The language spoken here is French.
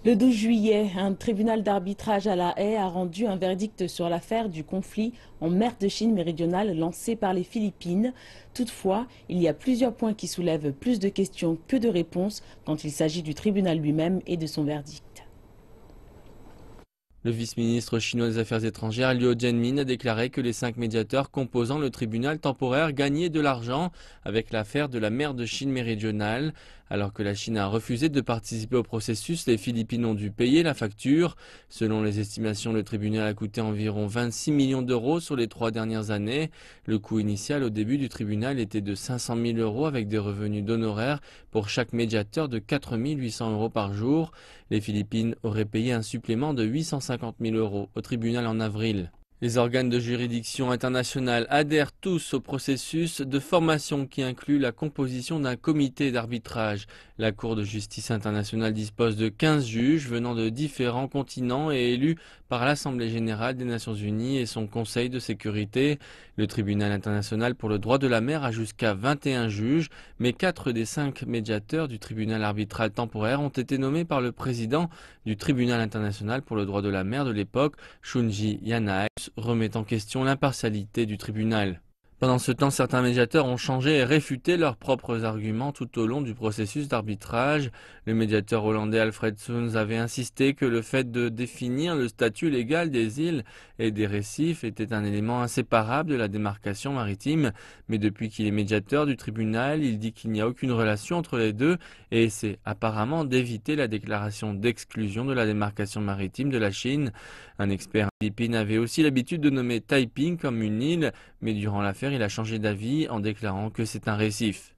Le 12 juillet, un tribunal d'arbitrage à La Haye a rendu un verdict sur l'affaire du conflit en mer de Chine méridionale lancé par les Philippines. Toutefois, il y a plusieurs points qui soulèvent plus de questions que de réponses quand il s'agit du tribunal lui-même et de son verdict. Le vice-ministre chinois des Affaires étrangères Liu Jianmin a déclaré que les 5 médiateurs composant le tribunal temporaire gagnaient de l'argent avec l'affaire de la mer de Chine méridionale. Alors que la Chine a refusé de participer au processus, les Philippines ont dû payer la facture. Selon les estimations, le tribunal a coûté environ 26 millions d'euros sur les 3 dernières années. Le coût initial au début du tribunal était de 500 000 euros avec des revenus d'honoraires pour chaque médiateur de 4 800 euros par jour. Les Philippines auraient payé un supplément de 850 000 euros au tribunal en avril. Les organes de juridiction internationale adhèrent tous au processus de formation qui inclut la composition d'un comité d'arbitrage. La Cour de justice internationale dispose de 15 juges venant de différents continents et élus par l'Assemblée générale des Nations unies et son Conseil de sécurité. Le tribunal international pour le droit de la mer a jusqu'à 21 juges, mais 4 des 5 médiateurs du tribunal arbitral temporaire ont été nommés par le président du tribunal international pour le droit de la mer de l'époque, Shunji Yanai, remet en question l'impartialité du tribunal. Pendant ce temps, certains médiateurs ont changé et réfuté leurs propres arguments tout au long du processus d'arbitrage. Le médiateur hollandais Alfred Soens avait insisté que le fait de définir le statut légal des îles et des récifs était un élément inséparable de la démarcation maritime. Mais depuis qu'il est médiateur du tribunal, il dit qu'il n'y a aucune relation entre les deux et essaie apparemment d'éviter la déclaration d'exclusion de la démarcation maritime de la Chine. Un expert philippin avait aussi l'habitude de nommer Taiping comme une île, mais durant l'affaire, il a changé d'avis en déclarant que c'est un récif.